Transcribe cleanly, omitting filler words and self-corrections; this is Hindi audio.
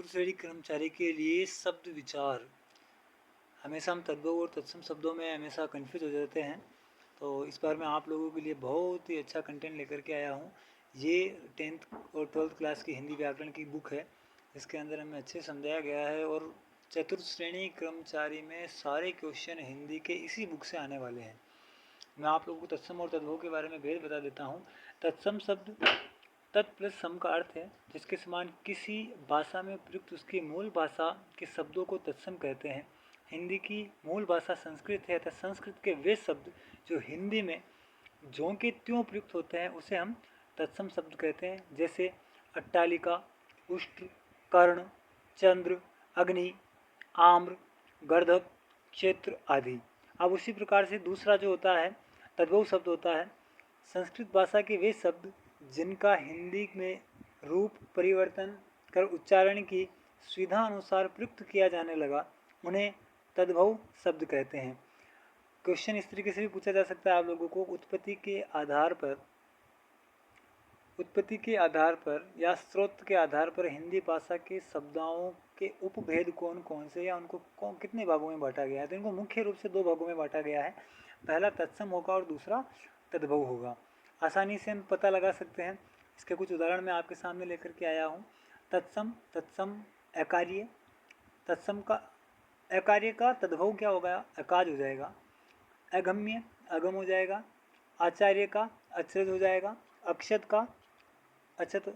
श्रेणी कर्मचारी के लिए शब्द विचार। हमेशा हम तद्भव और तत्सम शब्दों में हमेशा कंफ्यूज हो जाते हैं। तो इस बार मैं आप लोगों के लिए बहुत ही अच्छा कंटेंट लेकर के आया हूँ। ये 10th और 12th क्लास की हिंदी व्याकरण की बुक है। इसके अंदर हमें अच्छे से समझाया गया है और चतुर्थ श्रेणी कर्मचारी में सारे क्वेश्चन हिंदी के इसी बुक से आने वाले हैं। मैं आप लोगों को तत्सम और तद्भव के बारे में भेद बता देता हूँ। तत्सम शब्द तत् प्लस सम का अर्थ है जिसके समान किसी भाषा में प्रयुक्त उसकी मूल भाषा के शब्दों को तत्सम कहते हैं। हिंदी की मूल भाषा संस्कृत है तथा संस्कृत के वे शब्द जो हिंदी में ज्यों के त्यों प्रयुक्त होते हैं उसे हम तत्सम शब्द कहते हैं। जैसे अट्टालिका, उष्ट्र, कर्ण, चंद्र, अग्नि, आम्र, गर्दभ, क्षेत्र आदि। अब उसी प्रकार से दूसरा जो होता है तद्भव शब्द होता है संस्कृत भाषा के वे शब्द जिनका हिंदी में रूप परिवर्तन कर उच्चारण की सुविधा अनुसार प्रयुक्त किया जाने लगा उन्हें तद्भव शब्द कहते हैं। क्वेश्चन इस तरीके से भी पूछा जा सकता है आप लोगों को, उत्पत्ति के आधार पर या स्रोत के आधार पर हिंदी भाषा के शब्दों के उपभेद कौन कौन से या उनको कितने भागों में बांटा गया है। तो इनको मुख्य रूप से दो भागों में बांटा गया है। पहला तत्सम होगा और दूसरा तद्भव होगा। आसानी से हम पता लगा सकते हैं। इसके कुछ उदाहरण मैं आपके सामने लेकर के आया हूँ। तत्सम अकार्य, तत्सम का अकार्य का तद्भव क्या होगा, अकाज हो जाएगा। अगम्य अगम हो जाएगा। आचार्य का अचरज हो जाएगा। अक्षत का अक्षत